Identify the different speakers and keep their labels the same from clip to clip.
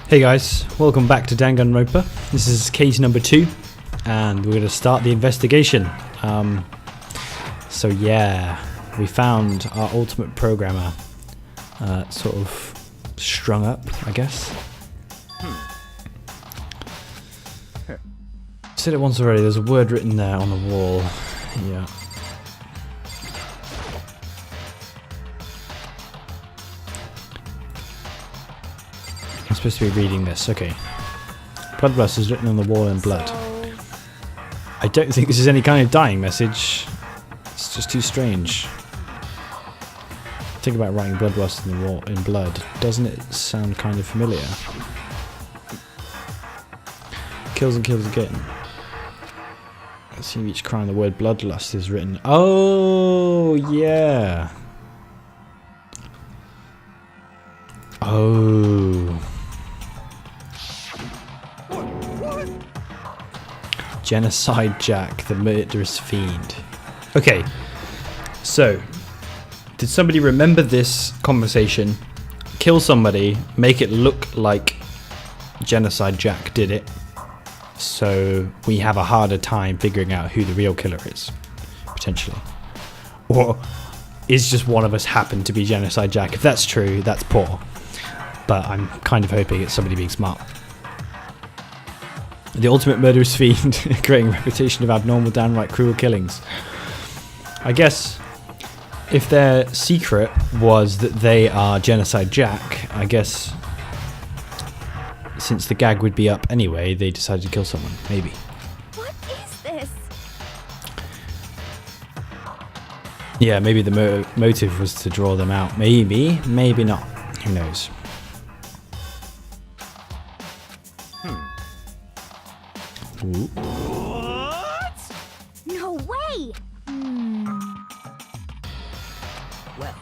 Speaker 1: Hey guys, welcome back to Danganronpa. This is case number 2 and we're going to start the investigation. So yeah, we found our ultimate programmer sort of strung up, I guess. Said it once already, there's a word written there on the wall. Yeah. I'm supposed to be reading this, okay. Bloodlust is written on the wall in blood. I don't think this is any kind of dying message. It's just too strange. Think about writing bloodlust in the wall in blood. Doesn't it sound kind of familiar? Kills and kills again. I see each crime the word bloodlust is written. Oh yeah. Oh. Genocide Jack, the murderous fiend. Okay, so did somebody remember this conversation, kill somebody, make it look like Genocide Jack did it, so we have a harder time figuring out who the real killer is, potentially? Or is just one of us happen to be Genocide Jack? If that's true, that's poor, but I'm kind of hoping it's somebody being smart. The ultimate murderous fiend, creating a reputation of abnormal, downright cruel killings. I guess if their secret was that they are Genocide Jack, I guess since the gag would be up anyway, they decided to kill someone. Maybe.
Speaker 2: What is this?
Speaker 1: Yeah, maybe the motive was to draw them out. Maybe, maybe not. Who knows? Ooh.
Speaker 2: What? No way!
Speaker 3: Well.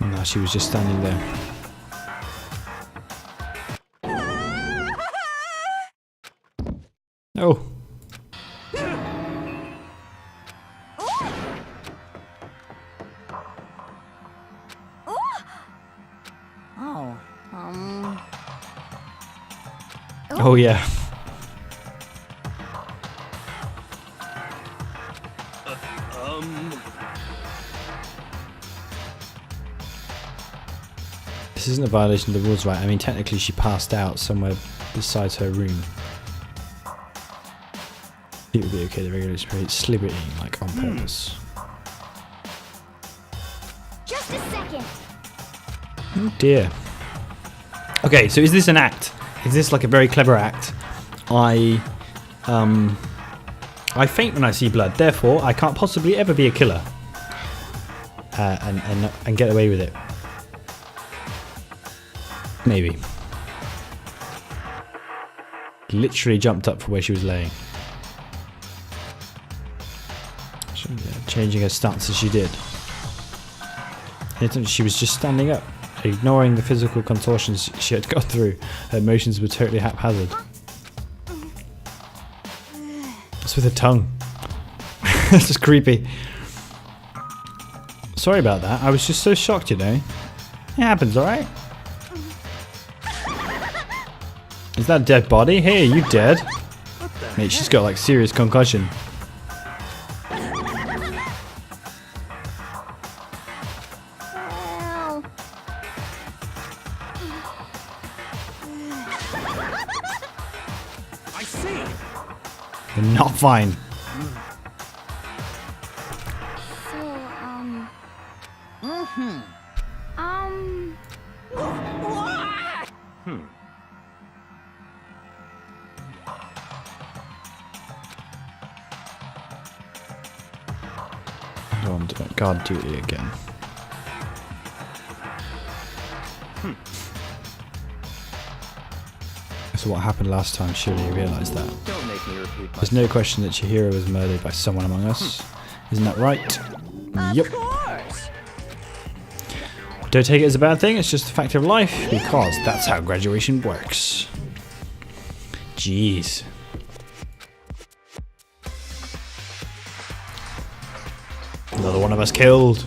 Speaker 1: No, she was just standing there. Oh. Oh yeah. This isn't a violation of the rules, right? I mean, technically she passed out somewhere besides her room. It would be okay, the regulation rate slibberting, like on purpose.
Speaker 2: Just a second.
Speaker 1: Oh dear. Okay, so is this an act? Is this like a very clever act? I faint when I see blood, therefore I can't possibly ever be a killer and get away with it. Maybe. Literally jumped up from where she was laying. Changing her stance as she did. She was just standing up. Ignoring the physical contortions she had gone through, her emotions were totally haphazard. It's with her tongue. That's just creepy. Sorry about that. I was just so shocked, you know. It happens, alright? Is that a dead body? Hey, are you dead? Mate, she's got like serious concussion. You're not fine. I don't want to guard duty again. So what happened last time, surely you realised that.
Speaker 3: Don't make me repeat
Speaker 1: There's no question that Chihiro was murdered by someone among us. Isn't that right? Yep.
Speaker 3: Of course.
Speaker 1: Don't take it as a bad thing, it's just a fact of life, because that's how graduation works. Jeez. Another one of us killed.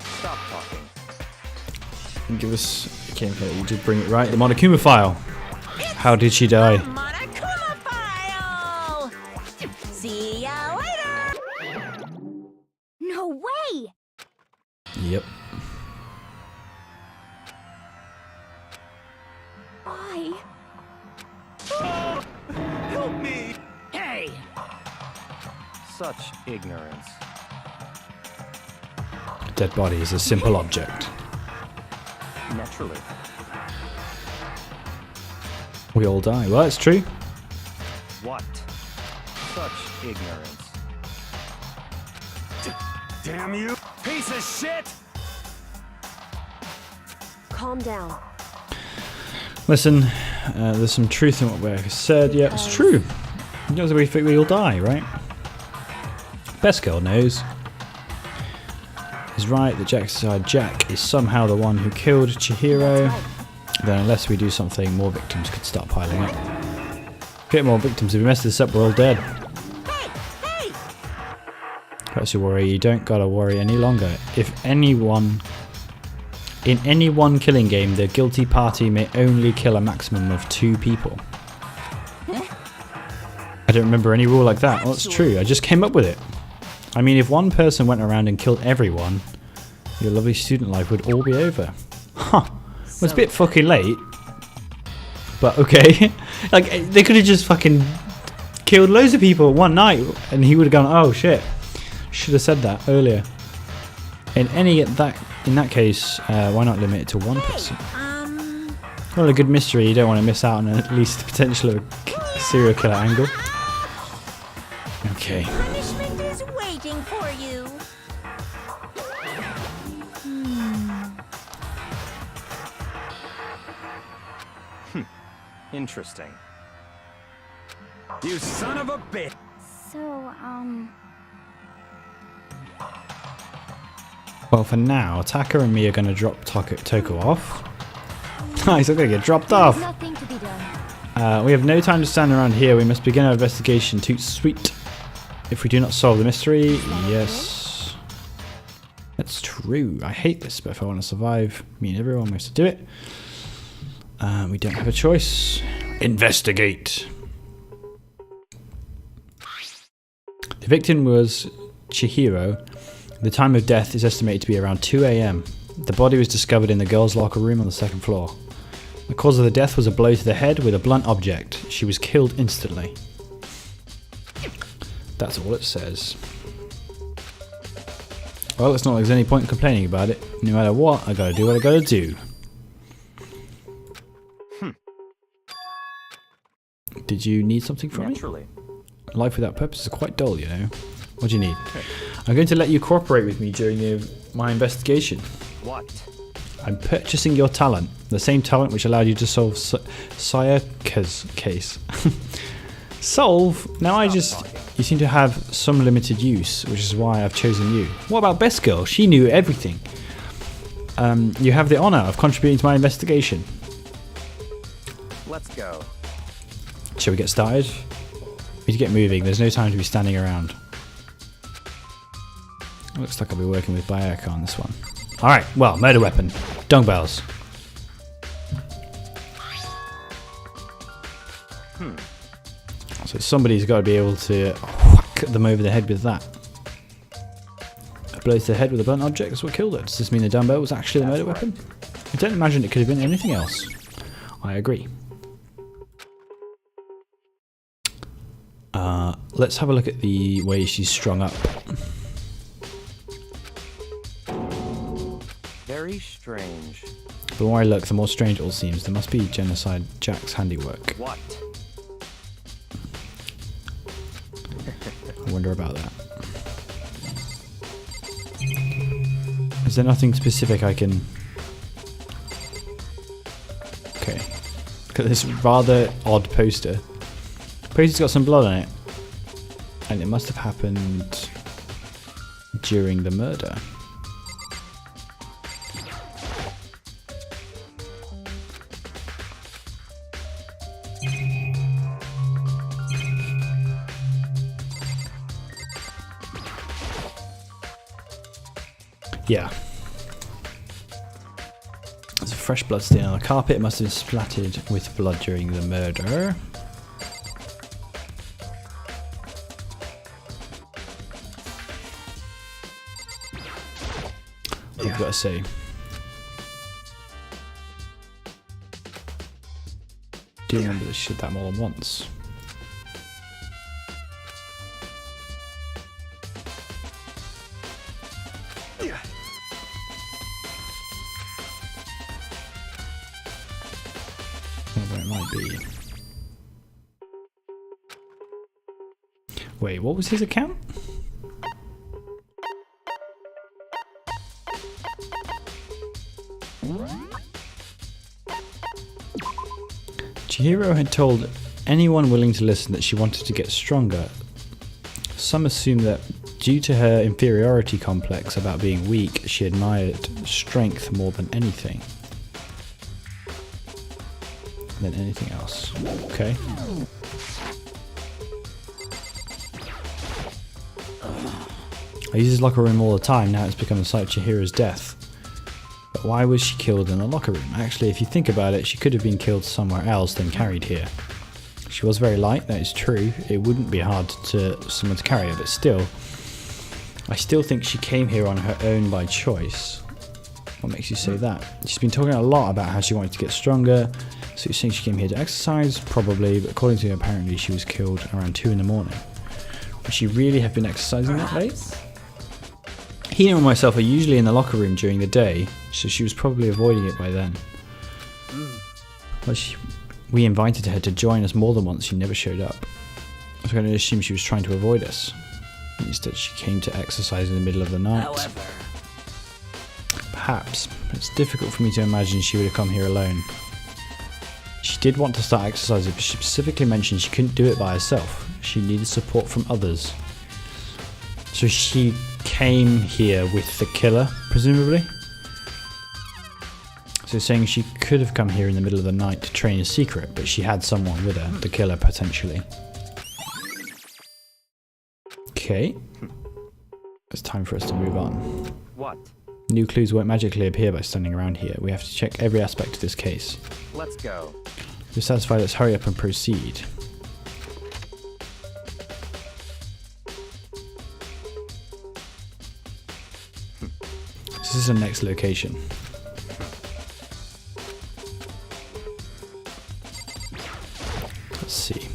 Speaker 3: Stop talking.
Speaker 1: Give us. Okay, you did bring it right. The Monokuma file. How did she die?
Speaker 4: Monokuma file! See ya later!
Speaker 2: No way!
Speaker 1: Yep.
Speaker 2: Why?
Speaker 3: Help me! Hey! Such ignorance.
Speaker 1: A dead body is a simple object.
Speaker 3: Naturally.
Speaker 1: We all die. Well, it's true.
Speaker 3: What? Such ignorance. Damn you! Piece of shit!
Speaker 4: Calm down.
Speaker 1: Listen, there's some truth in what I said. Yeah, it's true. You know, we all die, right? Best girl knows. Is right that Jack is somehow the one who killed Chihiro. Then unless we do something, more victims could start piling up. Get more victims. If we mess this up, we're all dead.
Speaker 4: Hey!
Speaker 1: That's your worry. You don't gotta worry any longer. If anyone... In any one killing game, the guilty party may only kill a maximum of 2 people. I don't remember any rule like that. Well, that's true. I just came up with it. I mean, if one person went around and killed everyone, your lovely student life would all be over. Huh. Well, it's a bit fucking late. But okay. Like, they could have just fucking killed loads of people one night, and he would have gone, oh shit. Should have said that earlier. In that case, why not limit it to one person? Well, a good mystery. You don't want to miss out on at least the potential of a serial killer angle. Okay.
Speaker 4: Punishment is waiting for you.
Speaker 3: Interesting. You son of a bitch!
Speaker 2: So,
Speaker 1: Well, for now, Taka and me are going to drop Toko off. Nice, I'm going to get dropped off.
Speaker 2: nothing to be done.
Speaker 1: We have no time to stand around here. We must begin our investigation. Toot sweet. If we do not solve the mystery, yes. That's true. I hate this, but if I want to survive, me and everyone must do it. We don't have a choice. Investigate. The victim was Chihiro. The time of death is estimated to be around 2 AM. The body was discovered in the girls' locker room on the 2nd floor. The cause of the death was a blow to the head with a blunt object. She was killed instantly. That's all it says. Well, it's not like there's any point in complaining about it. No matter what, I gotta do what I gotta do. Did you need something from me?
Speaker 3: Naturally.
Speaker 1: Life without purpose is quite dull, you know. What do you need? I'm going to let you cooperate with me during my investigation.
Speaker 3: What?
Speaker 1: I'm purchasing your talent. The same talent which allowed you to solve Sayaka's case. Solve? Now you seem to have some limited use, which is why I've chosen you. What about Best Girl? She knew everything. You have the honor of contributing to my investigation.
Speaker 3: Let's go.
Speaker 1: Shall we get started? We need to get moving. There's no time to be standing around. Looks like I'll be working with Bayaka on this one. Alright, well, murder weapon. Dumbbells. So somebody's got to be able to whack them over the head with that. A blow to the head with a blunt object is what killed her. Does this mean the dumbbell was actually the murder weapon? I don't imagine it could have been anything else. I agree. Let's have a look at the way she's strung up.
Speaker 3: Very strange.
Speaker 1: The more I look, the more strange it all seems. There must be Genocide Jack's handiwork.
Speaker 3: What?
Speaker 1: I wonder about that. Is there nothing specific I can... Okay. Look at this rather odd poster. The poster's got some blood on it. And it must have happened during the murder. Yeah. There's a fresh blood stain on the carpet. It must have been splattered with blood during the murder. I've got to say. Do you remember that she did that more than once? Whatever it might be. Wait, what was his account? Chihiro had told anyone willing to listen that she wanted to get stronger. Some assume that due to her inferiority complex about being weak, she admired strength more than anything. Than anything else. Okay. I use his locker room all the time, now it's become the site of Chihiro's death. But why was she killed in a locker room? Actually, if you think about it, she could have been killed somewhere else than carried here. She was very light, that is true. It wouldn't be hard to someone to carry her, but still. I still think she came here on her own by choice. What makes you say that? She's been talking a lot about how she wanted to get stronger. So you're saying she came here to exercise? Probably, but according to her, apparently she was killed around 2 in the morning. Would she really have been exercising that late? Hina and myself are usually in the locker room during the day, so she was probably avoiding it by then. Well, we invited her to join us more than once, she never showed up. I was going to assume she was trying to avoid us. Instead, she came to exercise in the middle of the night.
Speaker 4: However.
Speaker 1: Perhaps, but it's difficult for me to imagine she would have come here alone. She did want to start exercising, but she specifically mentioned she couldn't do it by herself. She needed support from others. So she came here with the killer, presumably? So saying she could have come here in the middle of the night to train in secret, but she had someone with her, the killer potentially. Okay. It's time for us to move on.
Speaker 3: What?
Speaker 1: New clues won't magically appear by standing around here. We have to check every aspect of this case.
Speaker 3: Let's go.
Speaker 1: If you're satisfied, let's hurry up and proceed. This is the next location. Let's see.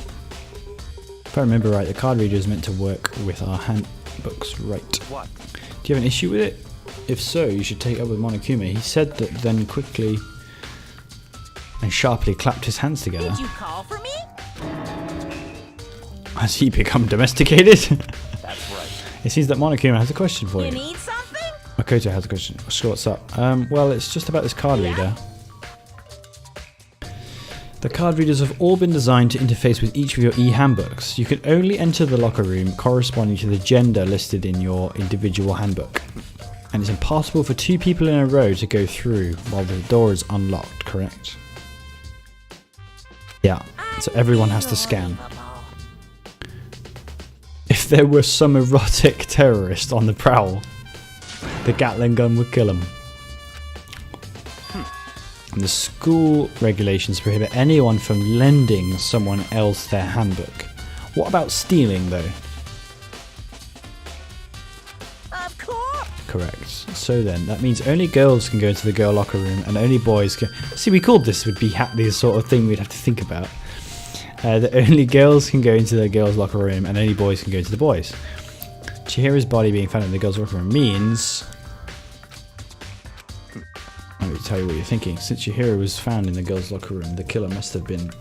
Speaker 1: If I remember right, the card reader is meant to work with our handbooks, right?
Speaker 3: What?
Speaker 1: Do you have an issue with it? If so, you should take it up with Monokuma. He said that, then quickly and sharply clapped his hands together.
Speaker 4: Did you call for me?
Speaker 1: Has he become domesticated?
Speaker 3: That's right.
Speaker 1: It seems that Monokuma has a question for
Speaker 4: You
Speaker 1: you.
Speaker 4: need something?
Speaker 1: Makoto has a question. Sure, what's up? Well, it's just about this card reader. The card readers have all been designed to interface with each of your e-handbooks. You can only enter the locker room corresponding to the gender listed in your individual handbook. And it's impossible for 2 people in a row to go through while the door is unlocked, correct? Yeah, so everyone has to scan. If there were some erotic terrorist on the prowl, the Gatling gun would kill him. And the school regulations prohibit anyone from lending someone else their handbook. What about stealing, though?
Speaker 4: Of course.
Speaker 1: Correct. So then, that means only girls can go into the girl locker room and only boys can... See, we called this would be the sort of thing we'd have to think about. That only girls can go into the girls locker room and only boys can go into the boys. Chihiro's body being found in the girls locker room means... Let me tell you what you're thinking. Since Chihiro was found in the girls locker room, the killer must have been...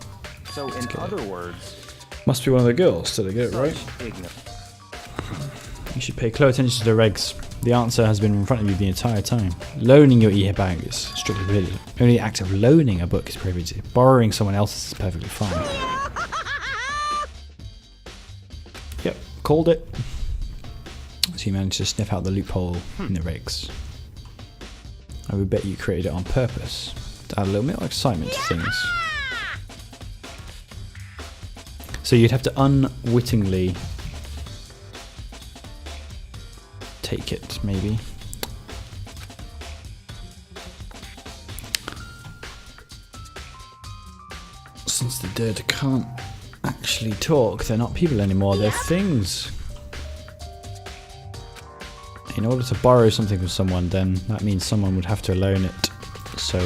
Speaker 3: So in other words,
Speaker 1: Must be one of the girls. Did I get it right? You should pay close attention to the regs. The answer has been in front of you the entire time. Loaning your e-bag is strictly prohibited. Only the act of loaning a book is prohibited. Borrowing someone else's is perfectly fine. Yep, called it. So you managed to sniff out the loophole in the regs. I would bet you created it on purpose to add a little bit of excitement to things. So you'd have to unwittingly take it, maybe. Since the dead can't actually talk, they're not people anymore, they're things. In order to borrow something from someone, then that means someone would have to loan it. So,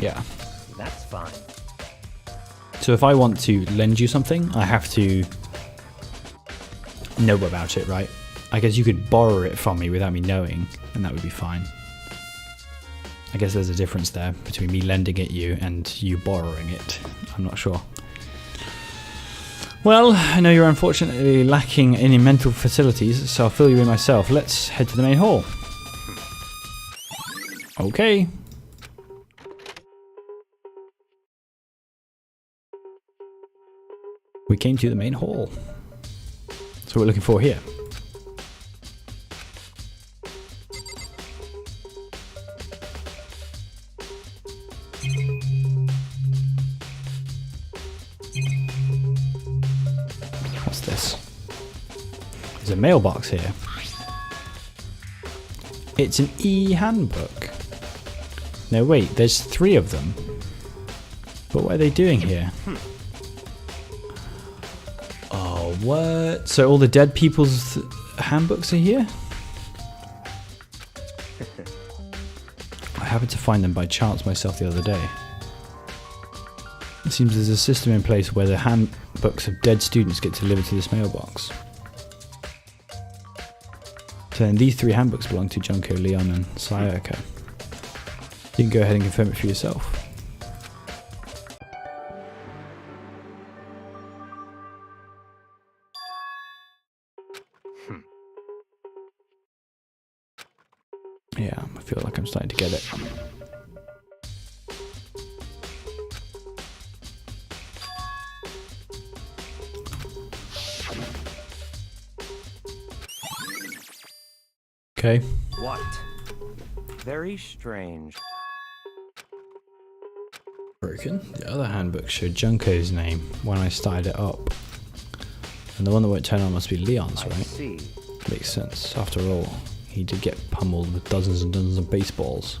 Speaker 1: yeah.
Speaker 3: That's fine.
Speaker 1: So if I want to lend you something, I have to know about it, right? I guess you could borrow it from me without me knowing, and that would be fine. I guess there's a difference there between me lending it you and you borrowing it. I'm not sure. Well, I know you're unfortunately lacking any mental facilities, so I'll fill you in myself. Let's head to the main hall. Okay. We came to the main hall. That's what we're looking for here. What's this? There's a mailbox here. It's an e-handbook. No, wait, there's 3 of them. But what are they doing here? Oh, what? So all the dead people's handbooks are here? I happened to find them by chance myself the other day. It seems there's a system in place where the handbooks of dead students get delivered to this mailbox. So then these 3 handbooks belong to Junko, Leon and Sayaka. You can go ahead and confirm it for yourself. Yeah, I feel like I'm starting to get it. Okay.
Speaker 3: What? Very strange.
Speaker 1: Broken. The other handbook showed Junko's name when I started it up. And the one that won't turn on must be Leon's,
Speaker 3: I
Speaker 1: right?
Speaker 3: see.
Speaker 1: Makes sense. After all, he did get pummeled with dozens and dozens of baseballs.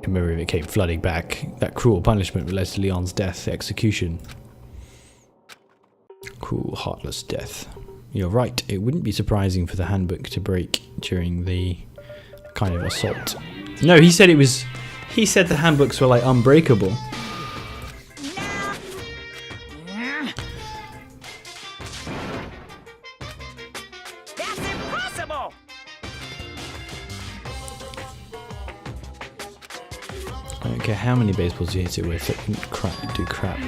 Speaker 1: In memory of it came flooding back. That cruel punishment led to Leon's death, execution. Cruel, heartless death. You're right, it wouldn't be surprising for the handbook to break during the kind of assault. No, he said it was... He said the handbooks were like unbreakable.
Speaker 4: That's impossible!
Speaker 1: I don't care how many baseballs you hit it with, it wouldn't do crap.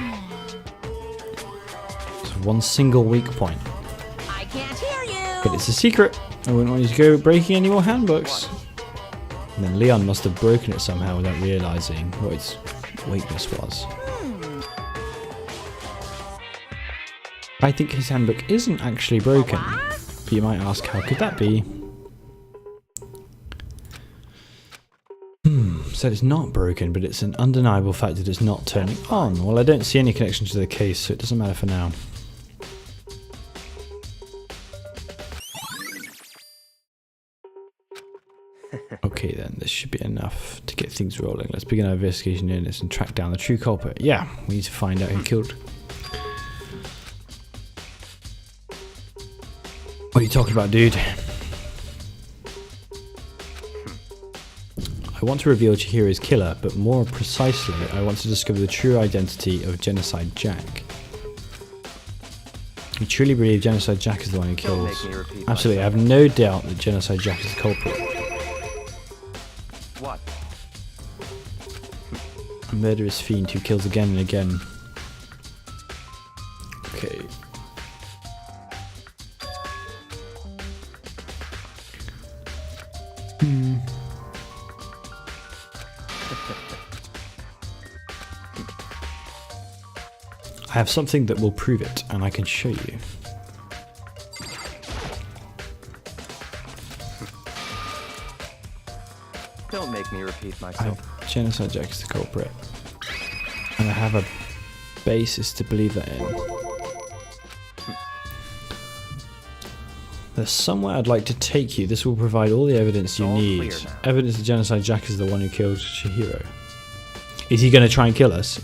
Speaker 1: It's one single weak point.
Speaker 4: I can't hear you!
Speaker 1: But it's a secret. I wouldn't want you to go breaking any more handbooks. And then Leon must have broken it somehow without realizing what its weakness was. I think his handbook isn't actually broken. But you might ask, how could that be? Said it's not broken, but it's an undeniable fact that it's not turning on. Well, I don't see any connection to the case, so it doesn't matter for now. Okay then, this should be enough to get things rolling. Let's begin our investigation in this and track down the true culprit. Yeah, we need to find out who killed. What are you talking about, dude? I want to reveal Chihiro's killer, but more precisely, I want to discover the true identity of Genocide Jack. You truly believe Genocide Jack is the one who
Speaker 3: Don't
Speaker 1: kills?
Speaker 3: make me repeat
Speaker 1: Absolutely, I
Speaker 3: myself.
Speaker 1: have no doubt that Genocide Jack is the culprit.
Speaker 3: What?
Speaker 1: A murderous fiend who kills again and again. Okay. I have something that will prove it, and I can show you.
Speaker 3: Don't make me repeat
Speaker 1: I
Speaker 3: myself.
Speaker 1: have Genocide Jack is the culprit. And I have a basis to believe that in. There's somewhere I'd like to take you. This will provide all the evidence you
Speaker 3: all
Speaker 1: need.
Speaker 3: clear now.
Speaker 1: Evidence the genocide Jack is the one who killed Chihiro. Is he going to try and kill us?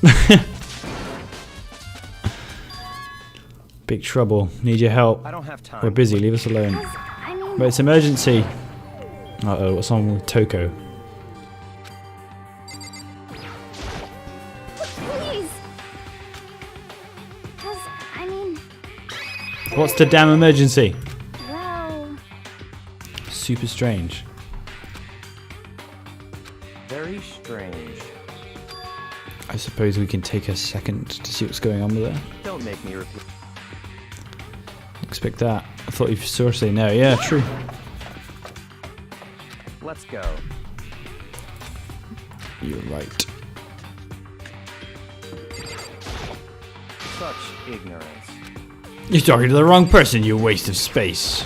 Speaker 1: Big trouble. Need your help.
Speaker 3: I don't have time.
Speaker 1: We're busy. Leave us alone.
Speaker 2: I mean,
Speaker 1: But it's emergency. Uh-oh, what's wrong with Toko?
Speaker 2: please. Because, I mean,
Speaker 1: What's the damn emergency?
Speaker 2: well,
Speaker 1: Super strange.
Speaker 3: Very strange.
Speaker 1: I suppose we can take a second to see what's going on with her.
Speaker 3: Don't make me repeat.
Speaker 1: Expect that. I thought you saw her say no. Yeah, true.
Speaker 3: Let's go.
Speaker 1: You're right.
Speaker 3: Such ignorance.
Speaker 1: You're talking to the wrong person, you waste of space.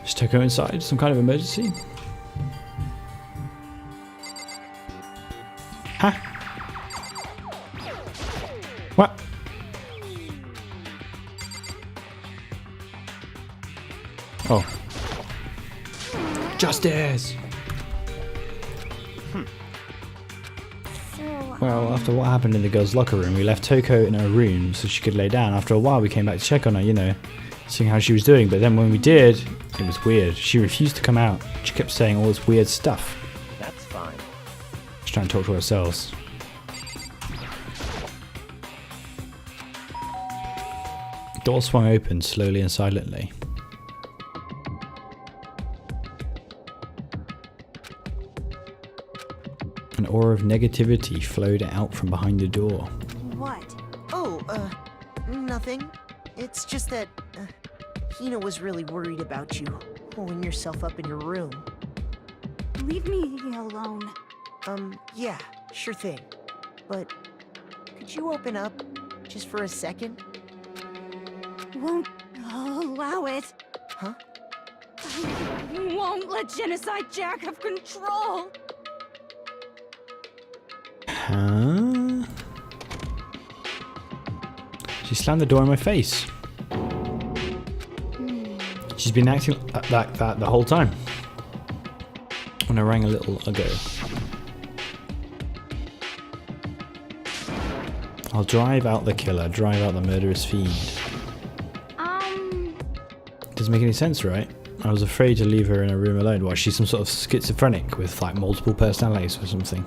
Speaker 1: Is Toko inside? Some kind of emergency? Huh? What? Oh. Justice!
Speaker 2: so,
Speaker 1: Well, after what happened in the girls' locker room, we left Toko in her room so she could lay down. After a while, we came back to check on her, you know, seeing how she was doing. But then when we did, it was weird. She refused to come out. She kept saying all this weird stuff.
Speaker 3: That's fine.
Speaker 1: She's trying to talk to ourselves. Door swung open slowly and silently. An aura of negativity flowed out from behind the door.
Speaker 5: What? Oh, nothing. It's just that Hina was really worried about you, holding yourself up in your room.
Speaker 2: leave me alone.
Speaker 5: Yeah, sure thing. But could you open up just for a second?
Speaker 2: Won't allow it.
Speaker 5: Huh?
Speaker 2: I won't let Genocide Jack have control.
Speaker 1: Huh? She slammed the door in my face. She's been acting like that the whole time. When I rang a little ago. I'll drive out the killer, drive out the murderous fiend. Doesn't make any sense, right? I was afraid to leave her in a room alone. Well, she's some sort of schizophrenic with like multiple personalities or something.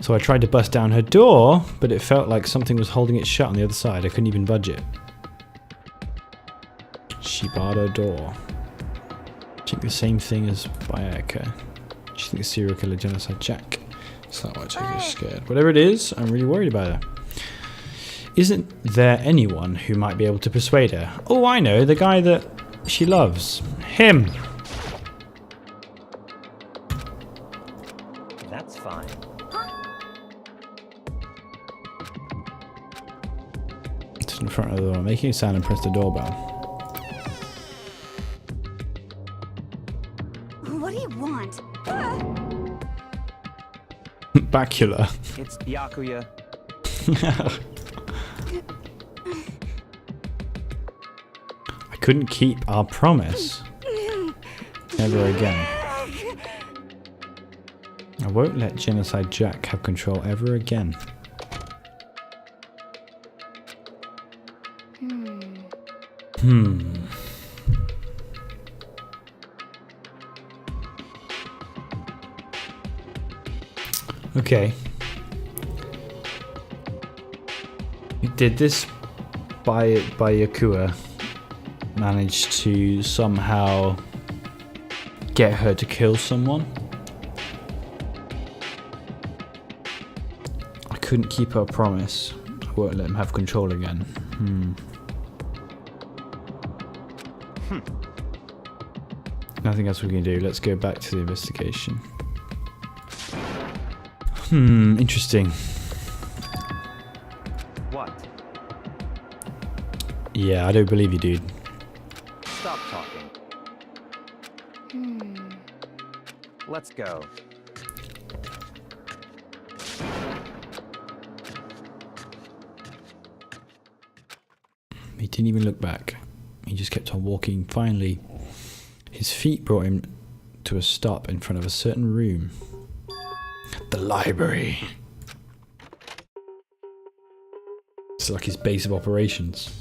Speaker 1: So I tried to bust down her door, but it felt like something was holding it shut on the other side. I couldn't even budge it. She barred her door. I think the same thing as Bayaka. She thinks serial killer Genocide Jack. It's not much I was scared. Whatever it is, I'm really worried about her. Isn't there anyone who might be able to persuade her? Oh, I know, the guy that she loves. Him.
Speaker 3: That's fine.
Speaker 1: It's in front of the door, making a sound and press the doorbell.
Speaker 2: What do you want?
Speaker 1: Bacula.
Speaker 3: It's Byakuya.
Speaker 1: I couldn't keep our promise. Never again. I won't let Genocide Jack have control ever again. Okay. Did this Bayakua manage to somehow get her to kill someone? I couldn't keep her promise. I won't let him have control again. Nothing else we can do. Let's go back to the investigation. Interesting.
Speaker 3: What?
Speaker 1: Yeah, I don't believe you, dude.
Speaker 3: Stop talking. Let's go.
Speaker 1: He didn't even look back. He just kept on walking. Finally, his feet brought him to a stop in front of a certain room. The library. It's like his base of operations.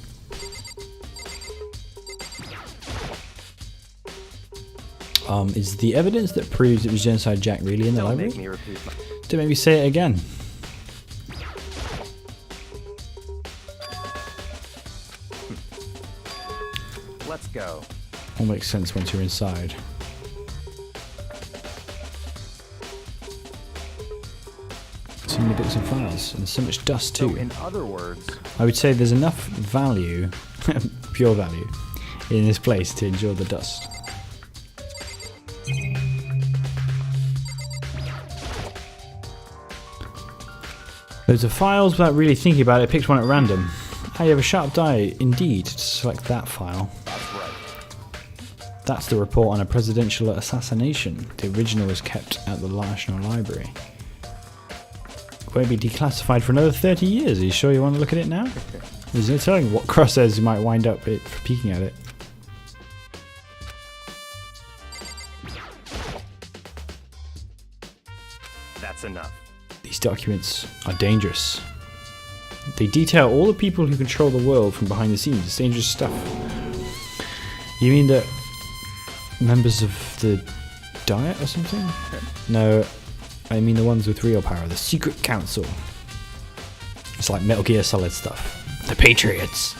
Speaker 1: Is the evidence that proves it was Genocide Jack really in the library?
Speaker 3: Make me repeat my...
Speaker 1: Don't make me say it again.
Speaker 3: Let's go.
Speaker 1: All makes sense once you're inside. So many books and files, and so much dust too.
Speaker 3: So in other words,
Speaker 1: I would say there's enough value, pure value, in this place to endure the dust. Loads of files without really thinking about it. I picked one at random. Ah, you have a sharp eye indeed to select that file.
Speaker 3: that's right.
Speaker 1: That's the report on a presidential assassination. The original was kept at the National Library. Won't be declassified for another 30 years. Are you sure you want to look at it now? There's no telling what crosshairs you might wind up it for peeking at it.
Speaker 3: That's enough.
Speaker 1: These documents are dangerous. They detail all the people who control the world from behind the scenes. It's dangerous stuff. You mean that members of the Diet or something? No, I mean the ones with real power. The Secret Council. It's like Metal Gear Solid stuff. The Patriots.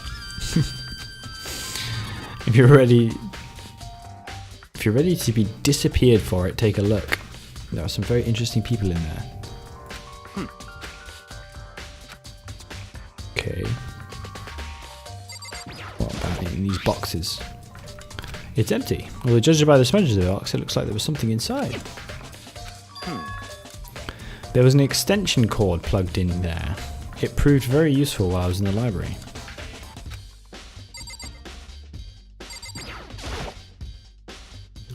Speaker 1: If you're ready to be disappeared for it, take a look. There are some very interesting people in there. Okay. What about in these boxes? It's empty. Although judging by the smudges of the box, it looks like there was something inside. There was an extension cord plugged in there. It proved very useful while I was in the library.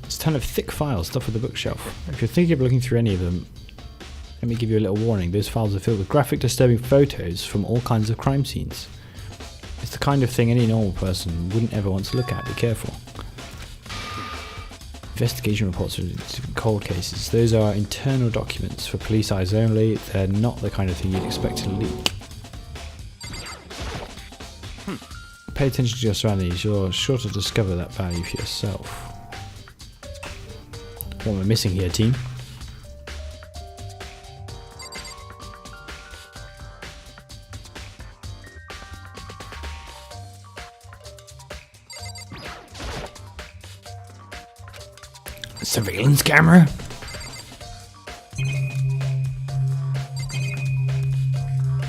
Speaker 1: It's a ton of thick files stuffed with the bookshelf. If you're thinking of looking through any of them, let me give you a little warning. Those files are filled with graphic, disturbing photos from all kinds of crime scenes. It's the kind of thing any normal person wouldn't ever want to look at. Be careful. Investigation reports are cold cases. Those are internal documents for police eyes only. They're not the kind of thing you'd expect to leak. Pay attention to your surroundings. You're sure to discover that value for yourself. What am I missing here, team? Surveillance camera?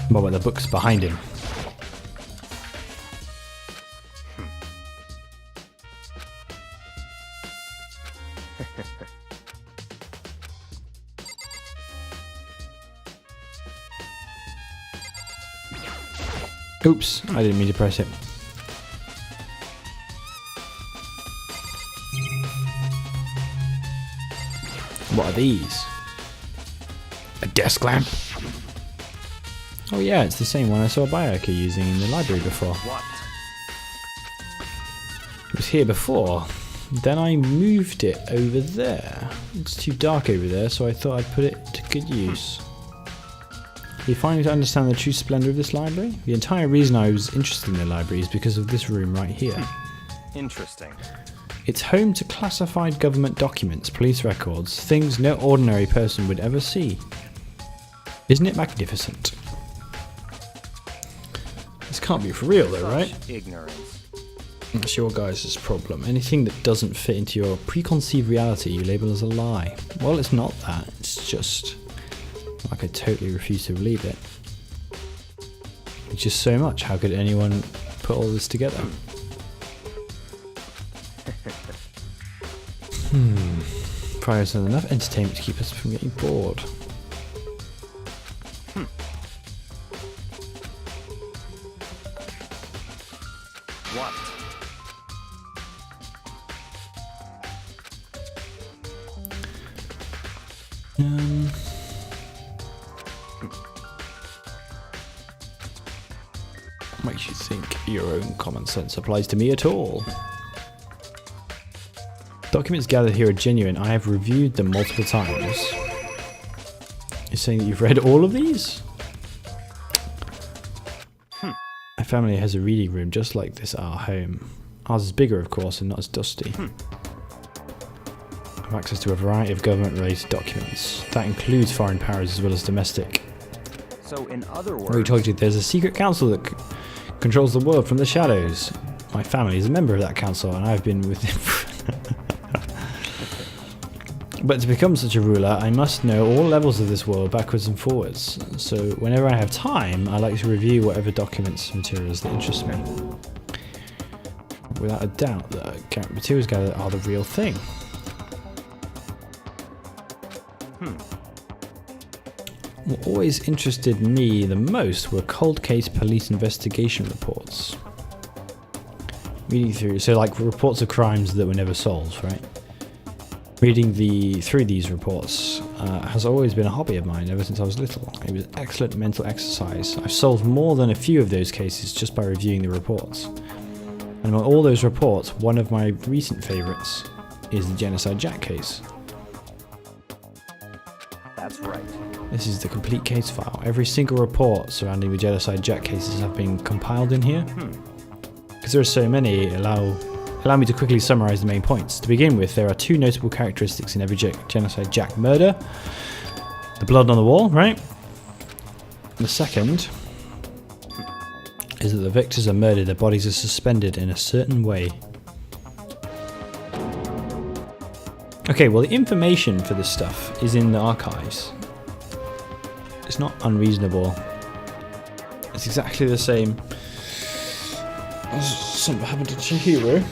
Speaker 1: What about the books behind him? Oops, I didn't mean to press it. What are these? A desk lamp? Oh yeah, it's the same one I saw Bayaka using in the library before.
Speaker 3: What?
Speaker 1: It was here before. Then I moved it over there. It's too dark over there, so I thought I'd put it to good use. Are you finally to understand the true splendour of this library? The entire reason I was interested in the library is because of this room right here.
Speaker 3: Interesting.
Speaker 1: It's home to classified government documents, police records, things no ordinary person would ever see. Isn't it magnificent? This can't be for real though, right?
Speaker 3: Such ignorance.
Speaker 1: That's your guys' problem. Anything that doesn't fit into your preconceived reality you label as a lie. Well, it's not that. It's just like I totally refuse to believe it. It's just so much. How could anyone put all this together? Probably isn't enough entertainment to keep us from getting bored.
Speaker 3: What?
Speaker 1: makes you think your own common sense applies to me at all? Documents gathered here are genuine. I have reviewed them multiple times. You're saying that you've read all of these? My family has a reading room just like this at our home. Ours is bigger, of course, and not as dusty. I have access to a variety of government-related documents. That includes foreign powers as well as domestic.
Speaker 3: So, in other words,
Speaker 1: We told you there's a secret council that controls the world from the shadows. My family is a member of that council, and I've been with him. But to become such a ruler, I must know all levels of this world backwards and forwards. So whenever I have time, I like to review whatever documents and materials that interest me. Without a doubt, the materials gathered are the real thing. What always interested me the most were cold case police investigation reports. Reading through, so like reports of crimes that were never solved, right? Reading through these reports has always been a hobby of mine ever since I was little. It was excellent mental exercise. I've solved more than a few of those cases just by reviewing the reports. And among all those reports, one of my recent favourites is the Genocide Jack case.
Speaker 3: that's right.
Speaker 1: This is the complete case file. Every single report surrounding the Genocide Jack cases have been compiled in here. Because there are so many, allow me to quickly summarise the main points. To begin with, there are two notable characteristics in every Genocide Jack murder. The blood on the wall, right? The second is that the victims are murdered, their bodies are suspended in a certain way. Okay, well the information for this stuff is in the archives. It's not unreasonable. It's exactly the same as something happened to Chihiro.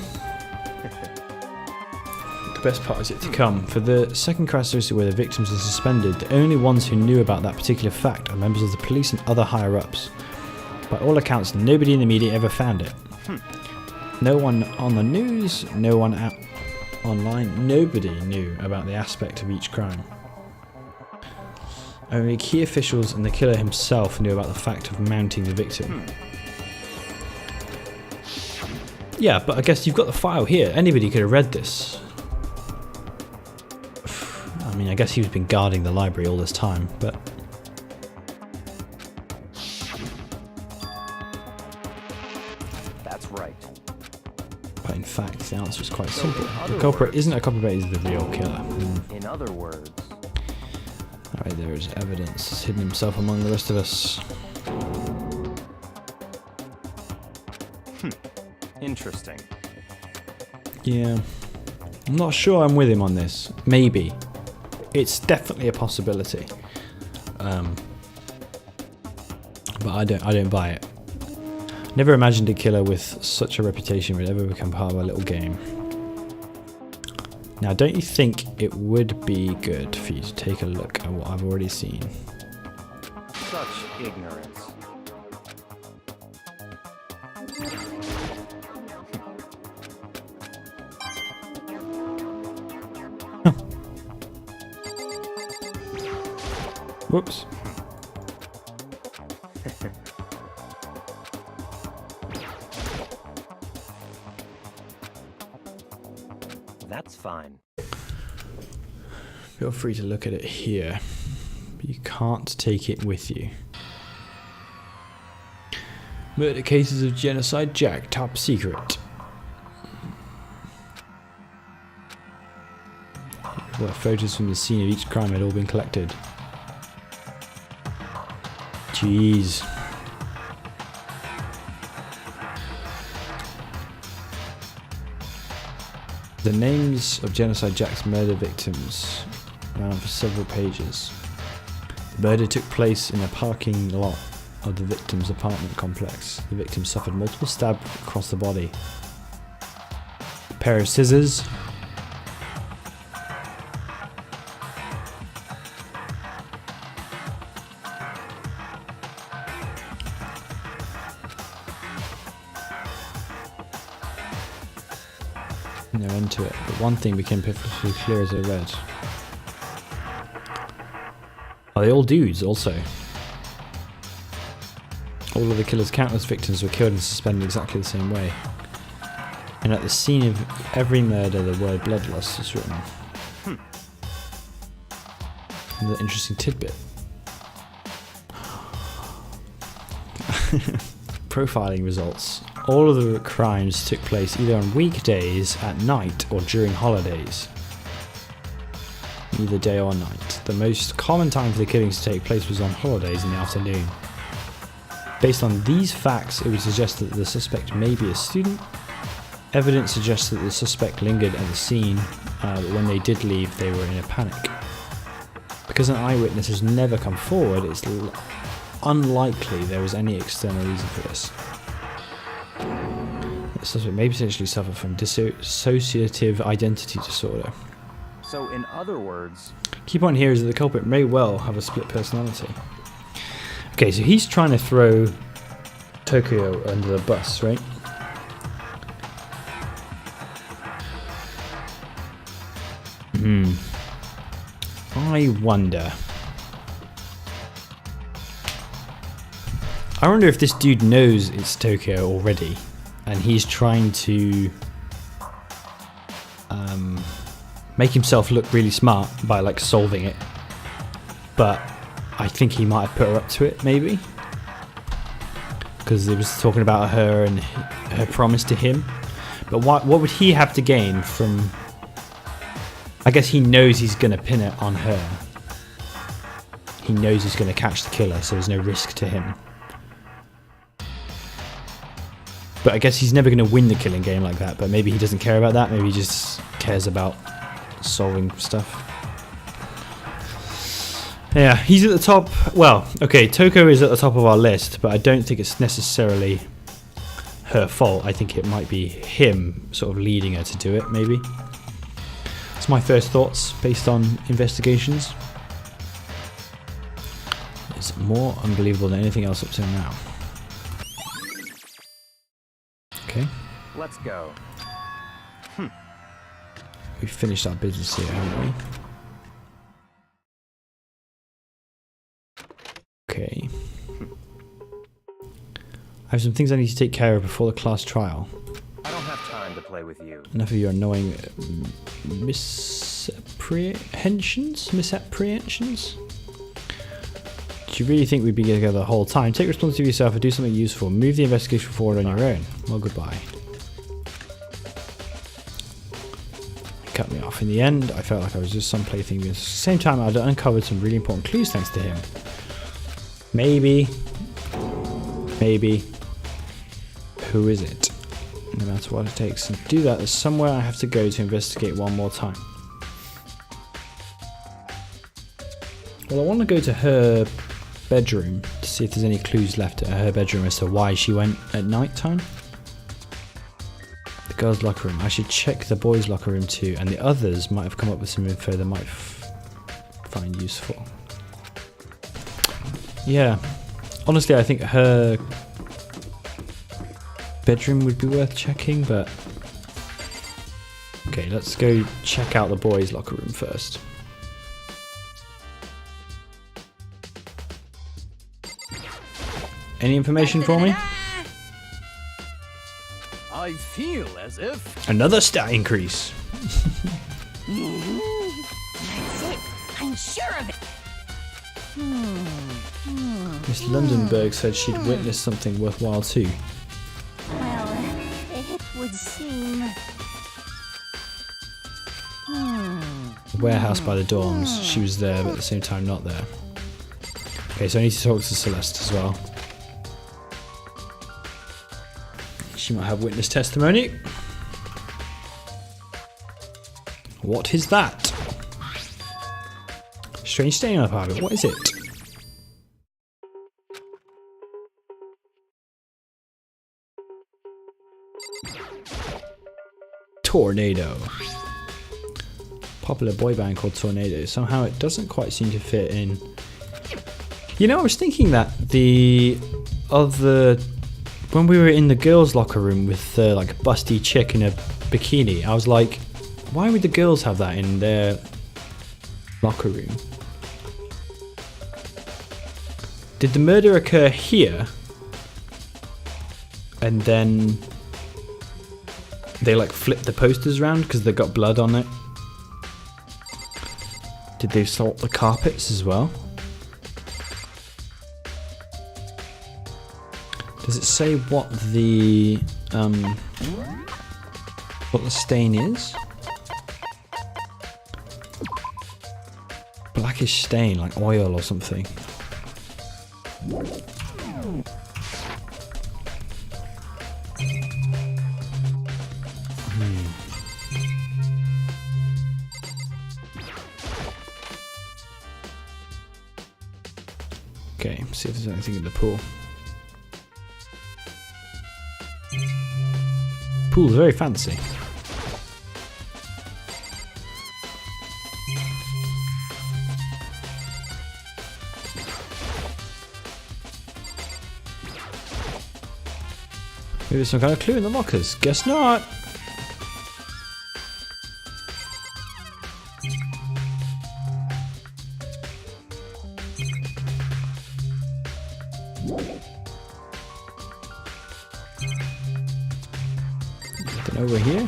Speaker 1: The best part is yet to come. For the second characteristic where the victims are suspended, the only ones who knew about that particular fact are members of the police and other higher-ups. By all accounts, nobody in the media ever found it. No one on the news, no one out online, nobody knew about the aspect of each crime. Only key officials and the killer himself knew about the fact of mounting the victim. Yeah, but I guess you've got the file here. Anybody could have read this. I mean, I guess he's been guarding the library all this time, but...
Speaker 3: That's right.
Speaker 1: But in fact, the answer is quite simple. The culprit isn't a copycat, he's the real killer.
Speaker 3: In other words,
Speaker 1: Alright, there is evidence. He's hidden himself among the rest of us.
Speaker 3: interesting.
Speaker 1: Yeah. I'm not sure I'm with him on this. Maybe. It's definitely a possibility. But I don't buy it. Never imagined a killer with such a reputation would ever become part of a little game. Now, don't you think it would be good for you to take a look at what I've already seen?
Speaker 3: Such ignorance.
Speaker 1: Whoops.
Speaker 3: That's fine.
Speaker 1: Feel free to look at it here, but you can't take it with you. Murder cases of Genocide Jack, top secret. Where photos from the scene of each crime had all been collected. Jeez. The names of Genocide Jack's murder victims ran for several pages. The murder took place in a parking lot of the victim's apartment complex. The victim suffered multiple stabs across the body. A pair of scissors. No end to it, but one thing became perfectly clear as I read. Are they all dudes also? All of the killer's countless victims were killed and suspended in exactly the same way. And at the scene of every murder, the word bloodlust is written. Another interesting tidbit. Profiling results. All of the crimes took place either on weekdays, at night, or during holidays. Either day or night. The most common time for the killings to take place was on holidays in the afternoon. Based on these facts, it would suggest that the suspect may be a student. Evidence suggests that the suspect lingered at the scene, but when they did leave, they were in a panic. Because an eyewitness has never come forward, it's unlikely there was any external reason for this. The suspect may potentially suffer from dissociative identity disorder.
Speaker 3: So, in other words...
Speaker 1: Key point here is that the culprit may well have a split personality. Okay, so he's trying to throw Tokyo under the bus, right? I wonder if this dude knows it's Tokyo already, and he's trying to make himself look really smart by like solving it. But I think he might have put her up to it, maybe, because it was talking about her and her promise to him. But what would he have to gain from? I guess he knows he's going to pin it on her. He knows he's going to catch the killer, so there's no risk to him. But I guess he's never going to win the killing game like that, but maybe he doesn't care about that. Maybe he just cares about solving stuff. Yeah, he's at the top. Well, okay, Toko is at the top of our list, but I don't think it's necessarily her fault. I think it might be him sort of leading her to do it, maybe. That's my first thoughts based on investigations. It's more unbelievable than anything else up till now. Okay.
Speaker 3: Let's go.
Speaker 1: We've finished our business here, haven't we? Okay. I have some things I need to take care of before the class trial.
Speaker 3: I don't have time to play with you.
Speaker 1: Enough of your annoying misapprehensions? Do you really think we'd be together the whole time? Take responsibility for yourself and do something useful. Move the investigation forward on your own. Well, goodbye. He cut me off. In the end, I felt like I was just some plaything. At the same time, I'd uncovered some really important clues thanks to him. Maybe. Who is it? No matter what it takes. And to do that, there's somewhere I have to go to investigate one more time. Well, I want to go to her bedroom to see if there's any clues left at her bedroom as to why she went at night time. The girls' locker room. I should check the boys' locker room too, and the others might have come up with some info they might find useful. Yeah, honestly, I think her bedroom would be worth checking, but okay, let's go check out the boys' locker room first. Any information for me?
Speaker 3: I feel as if...
Speaker 1: Another stat increase.
Speaker 4: That's it. I'm sure of it.
Speaker 1: Miss Lundenberg said she'd witnessed something worthwhile too.
Speaker 2: Well, it would seem...
Speaker 1: The warehouse by the dorms. She was there, but at the same time not there. Okay, so I need to talk to Celeste as well. She might have witness testimony. What is that? Strange stain on the apartment. What is it? Tornado. Popular boy band called Tornado. Somehow it doesn't quite seem to fit in. You know, I was thinking that the other... When we were in the girls' locker room with like a busty chick in a bikini, I was like, why would the girls have that in their locker room? Did the murder occur here? and then they like flip the posters around because they've got blood on it. Did they salt the carpets as well? Does it say what the stain is? Blackish stain, like oil or something. Okay, see if there's anything in the pool. Pool's very fancy. Maybe there's some kind of clue in the lockers. Guess not. Nothing over here.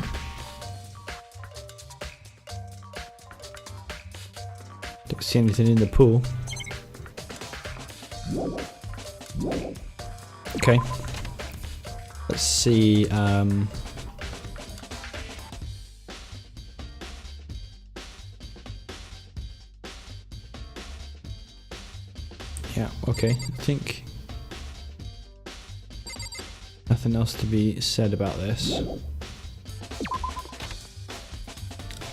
Speaker 1: Don't see anything in the pool. Okay. Let's see. Yeah, okay. I think nothing else to be said about this.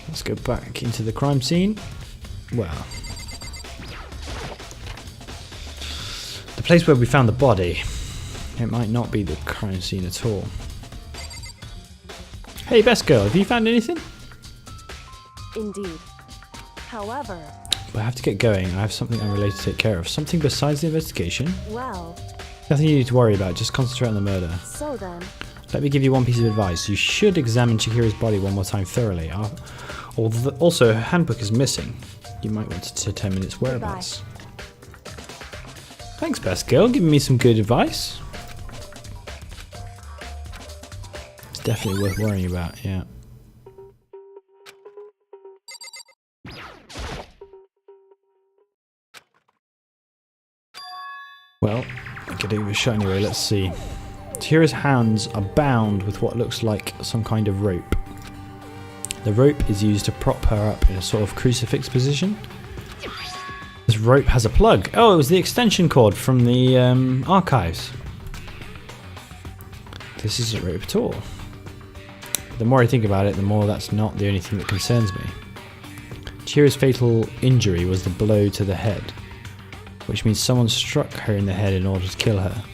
Speaker 1: Let's go back into the crime scene. Well, the place where we found the body. It might not be the crime scene at all. Hey, best girl, have you found anything?
Speaker 2: Indeed. However,
Speaker 1: I have to get going. I have something unrelated to take care of. Something besides the investigation.
Speaker 2: well,
Speaker 1: Nothing you need to worry about. Just concentrate on the murder.
Speaker 2: so then,
Speaker 1: Let me give you one piece of advice. You should examine Chihira's body one more time thoroughly. Also, her handbook is missing. You might want to determine its whereabouts. Thanks, best girl. Giving me some good advice. It's definitely worth worrying about, yeah. Well, I'll give it a shot anyway. Let's see. Chihira's hands are bound with what looks like some kind of rope. The rope is used to prop her up in a sort of crucifix position. This rope has a plug. Oh, it was the extension cord from the archives. This isn't rope at all. The more I think about it, the more that's not the only thing that concerns me. Chihira's fatal injury was the blow to the head, which means someone struck her in the head in order to kill her.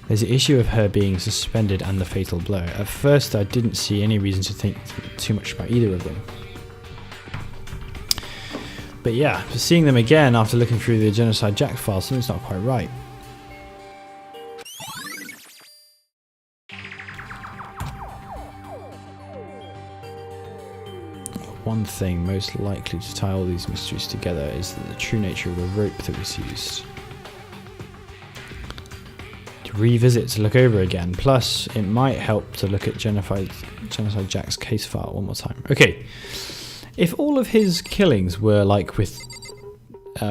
Speaker 1: There's the issue of her being suspended and the fatal blow. At first I didn't see any reason to think too much about either of them. But yeah, seeing them again after looking through the Genocide Jack file, something's not quite right. One thing most likely to tie all these mysteries together is the true nature of the rope that was used. To revisit, to look over again. Plus, it might help to look at Genocide Jack's case file one more time. Okay, if all of his killings were like with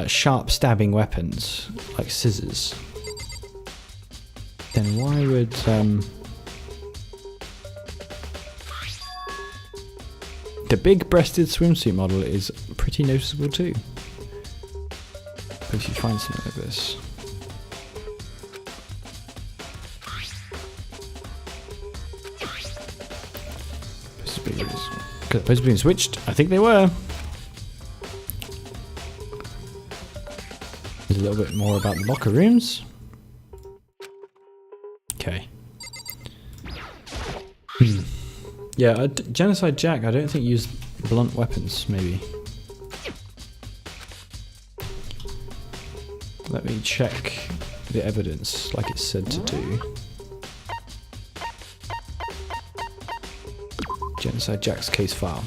Speaker 1: sharp stabbing weapons, like scissors, then why would... the big-breasted swimsuit model is pretty noticeable too. But if you find something like this... Could those have been switched? I think they were. There's a little bit more about the locker rooms. Okay. Yeah, Genocide Jack, I don't think used blunt weapons, maybe. Let me check the evidence like it's said to do. Genocide Jack's case file.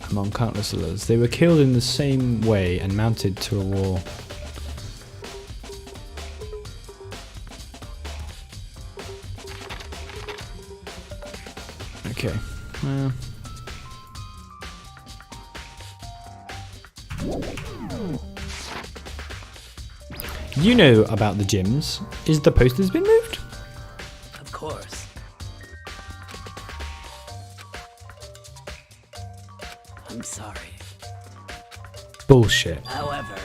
Speaker 1: Among countless others, they were killed in the same way and mounted to a wall. Okay. Well. You know about the gyms. Is the posters been moved?
Speaker 6: Of course. I'm sorry.
Speaker 1: Bullshit.
Speaker 6: However,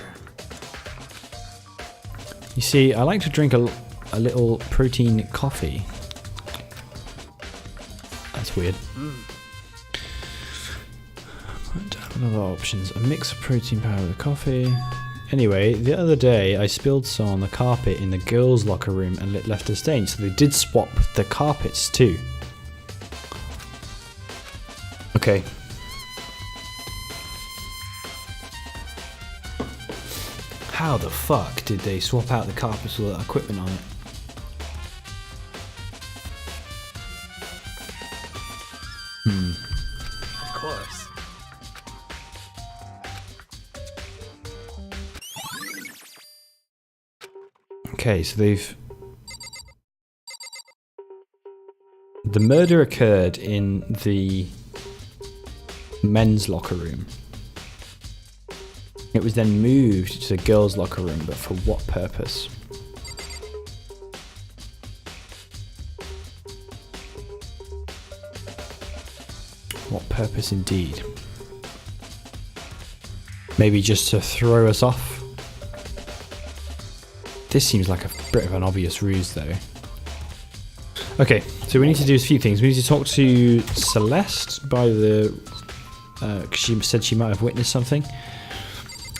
Speaker 1: You see, I like to drink a little protein coffee. That's weird. Might have other options. A mix of protein powder with coffee. Anyway, the other day I spilled some on the carpet in the girls' locker room and it left a stain. So they did swap the carpets too. Okay. How the fuck did they swap out the carpets with that equipment on it?
Speaker 6: of course.
Speaker 1: Okay, so they've... The murder occurred in the men's locker room. It was then moved to the girls' locker room, but for what purpose? What purpose indeed? Maybe just to throw us off? This seems like a bit of an obvious ruse though. Okay, so we need to do a few things. We need to talk to Celeste by the... because she said she might have witnessed something.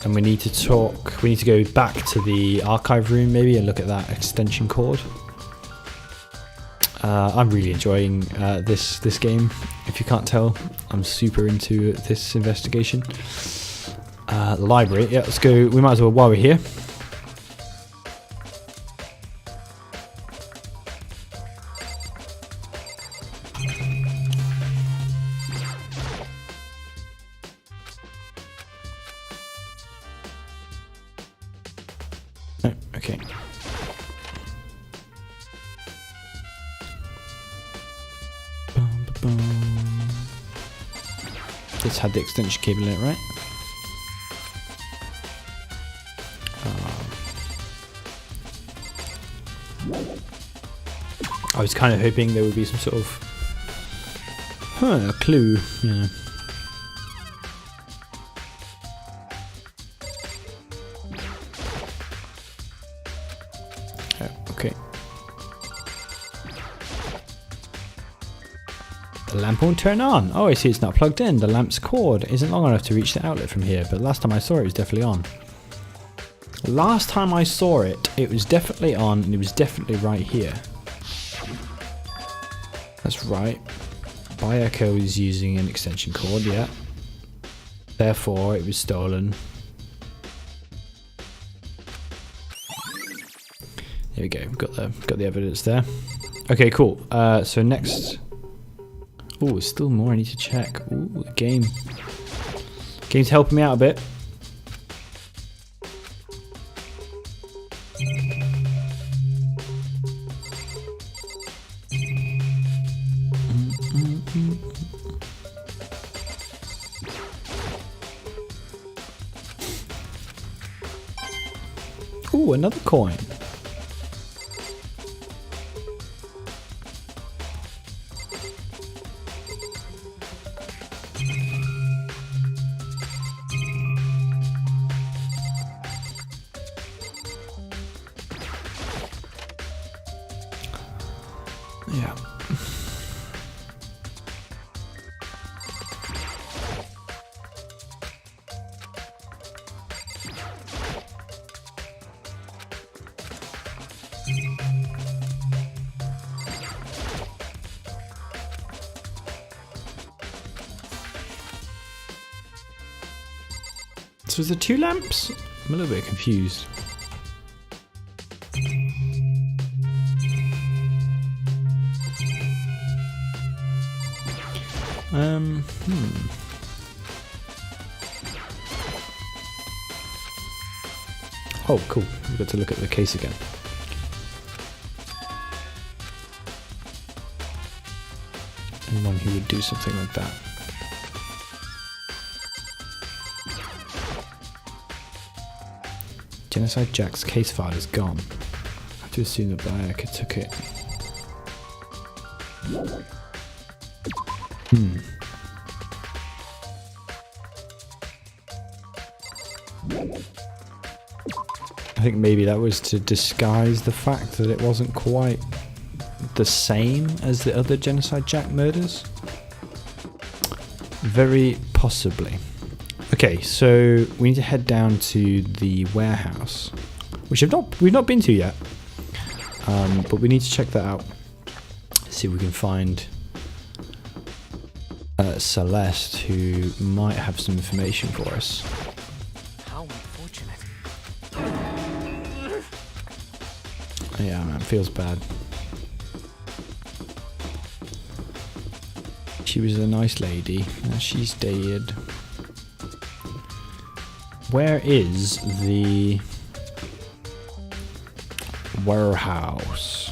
Speaker 1: And we need to go back to the archive room maybe and look at that extension cord. I'm really enjoying this game. If you can't tell, I'm super into this investigation. The library, yeah, let's go. We might as well while we're here. Oh, okay. This had the extension cable in it, right? I was kind of hoping there would be some sort of clue, you know. Oh, okay. The lamp won't turn on. Oh, I see it's not plugged in. The lamp's cord isn't long enough to reach the outlet from here, but last time I saw it, it was definitely on. Last time I saw it, it was definitely on, and it was definitely right here. That's right. Bayako is using an extension cord, yeah. Therefore, it was stolen. There we go. We've got the evidence there. Okay, cool. So next. Oh, there's still more I need to check. Ooh, the game. Game's helping me out a bit. Ooh, another coin. Yeah. So is there two lamps? I'm a little bit confused. Oh, cool. We've got to look at the case again. Someone who would do something like that. Genocide Jack's case file is gone. I have to assume that Bayaka took it. I think maybe that was to disguise the fact that it wasn't quite the same as the other Genocide Jack murders. Very possibly. Okay, so we need to head down to the warehouse, which we've not been to yet. But we need to check that out. See if we can find Celeste, who might have some information for us.
Speaker 6: How unfortunate.
Speaker 1: Yeah, man, feels bad. She was a nice lady. Now she's dead. Where is the warehouse?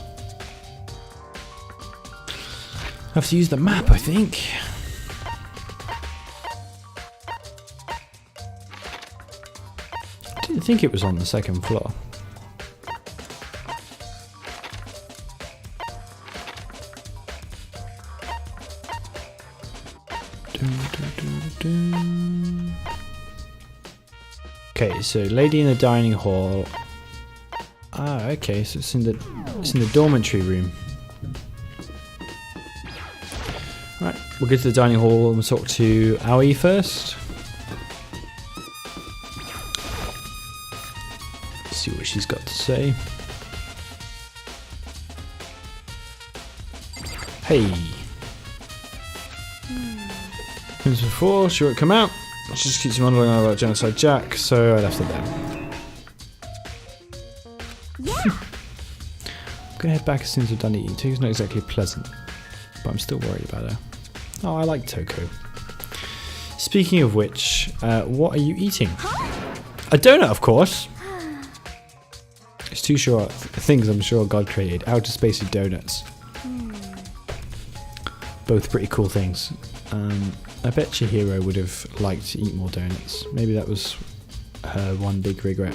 Speaker 1: I have to use the map, I think. I didn't think it was on the second floor. Okay, so lady in the dining hall. Ah, okay, so it's in the dormitory room. Right, we'll go to the dining hall and we'll talk to Aoi first. See what she's got to say. Hey. As before, she won't come out. She just keeps monologuing on about Genocide Jack, so I left her there. I'm gonna head back as soon as we're done eating. Toko's not exactly pleasant, but I'm still worried about her. Oh, I like Toko. Speaking of which, what are you eating? A donut, of course. It's two short things I'm sure God created. Outer space and donuts. Both pretty cool things. I bet Chihiro would have liked to eat more donuts. Maybe that was her one big regret.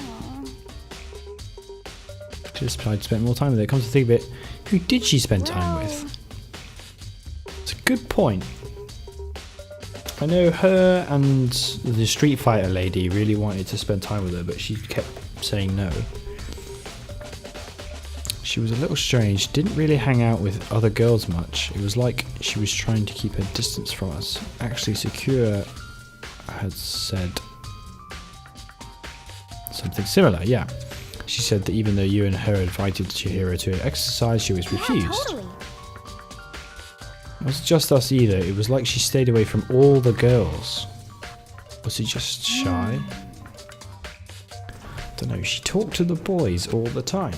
Speaker 1: She just tried to spend more time with it. Come to think of it, who did she spend time with? It's a good point. I know her and the Street Fighter lady really wanted to spend time with her, but she kept saying no. She was a little strange, didn't really hang out with other girls much. It was like she was trying to keep her distance from us. Actually, Sakura had said something similar, yeah. She said that even though you and her invited Chihiro to exercise, she always refused.
Speaker 2: Yeah, totally.
Speaker 1: It wasn't just us either, it was like she stayed away from all the girls. Was she just shy? Don't know, she talked to the boys all the time.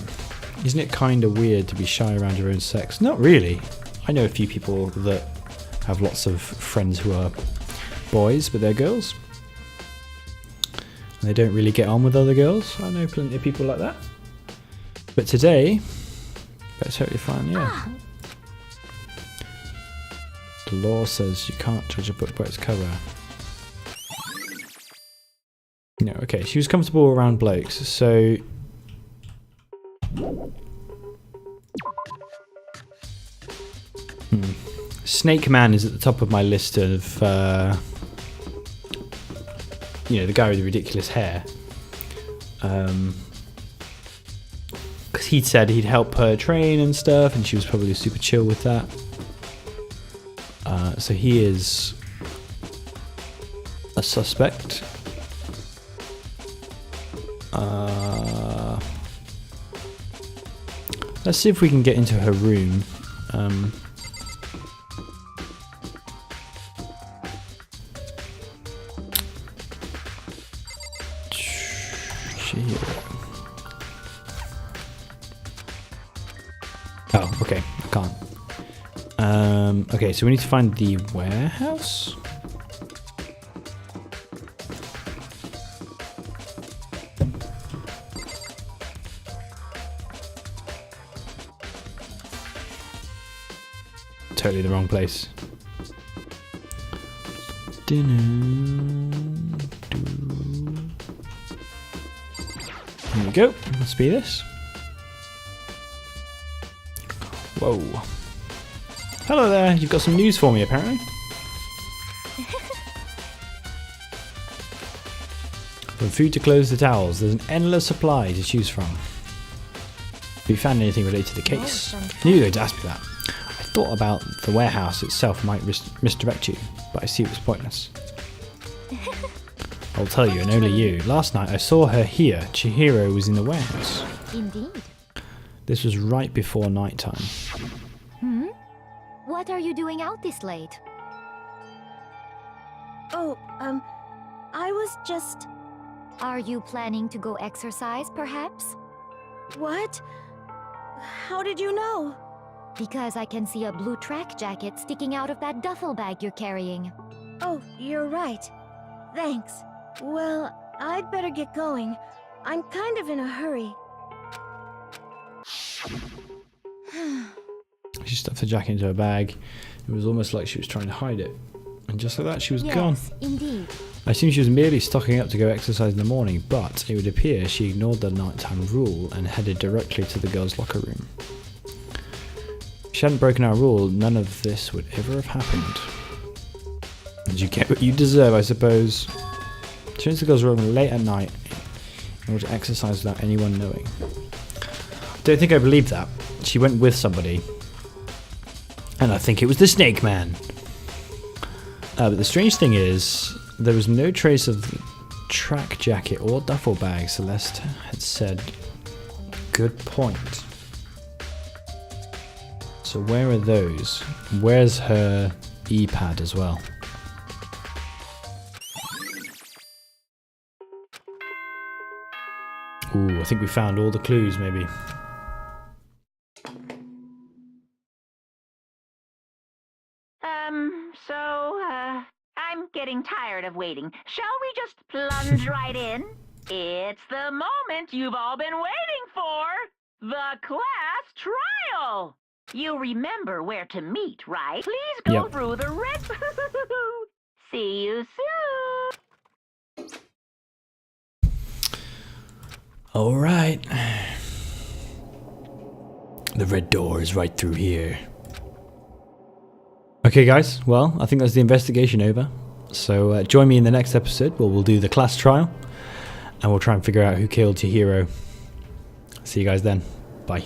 Speaker 1: Isn't it kind of weird to be shy around your own sex? Not really. I know a few people that have lots of friends who are boys, but they're girls. And they don't really get on with other girls. I know plenty of people like that. But today, that's totally fine, yeah. The law says you can't judge a book by its cover. No, okay, she was comfortable around blokes, so... Snake Man is at the top of my list of, you know, the guy with the ridiculous hair. Because he'd said he'd help her train and stuff, and she was probably super chill with that. So he is a suspect. Let's see if we can get into her room. Oh, okay, I can't. Okay, so we need to find the warehouse. Totally the wrong place. There we go. Must be this. Whoa. Hello there. You've got some news for me, apparently. From food to clothes to towels, there's an endless supply to choose from. Have you found anything related to the case? I knew you were going to ask me that. I thought about the warehouse itself might misdirect you, but I see it was pointless. I'll tell you, and only you. Last night I saw her here. Chihiro was in the warehouse.
Speaker 4: Indeed.
Speaker 1: This was right before night time.
Speaker 4: What are you doing out this late?
Speaker 2: Oh, I was just...
Speaker 4: Are you planning to go exercise, perhaps?
Speaker 2: What? How did you know?
Speaker 4: Because I can see a blue track jacket sticking out of that duffel bag you're carrying.
Speaker 2: Oh, you're right. Thanks. Well, I'd better get going. I'm kind of in a hurry.
Speaker 1: She stuffed the jacket into her bag. It was almost like she was trying to hide it. And just like that, she was gone.
Speaker 4: Yes, indeed.
Speaker 1: I assume she was merely stocking up to go exercise in the morning, but it would appear she ignored the nighttime rule and headed directly to the girls' locker room. If she hadn't broken our rule, none of this would ever have happened. And you get what you deserve, I suppose. She went to the girls' room late at night in order to exercise without anyone knowing. I don't think I believe that. She went with somebody. And I think it was the Snake Man. But the strange thing is, there was no trace of the track jacket or duffel bag. Celeste had said, good point. So where are those? Where's her e-pad as well? Ooh, I think we found all the clues, maybe.
Speaker 7: I'm getting tired of waiting. Shall we just plunge right in? It's the moment you've all been waiting for! The class trial! You remember where to meet, right? Please go through the red... See you soon!
Speaker 1: Alright. The red door is right through here. Okay guys, well, I think that's the investigation over. So join me in the next episode where we'll do the class trial. And we'll try and figure out who killed Chihiro. See you guys then. Bye.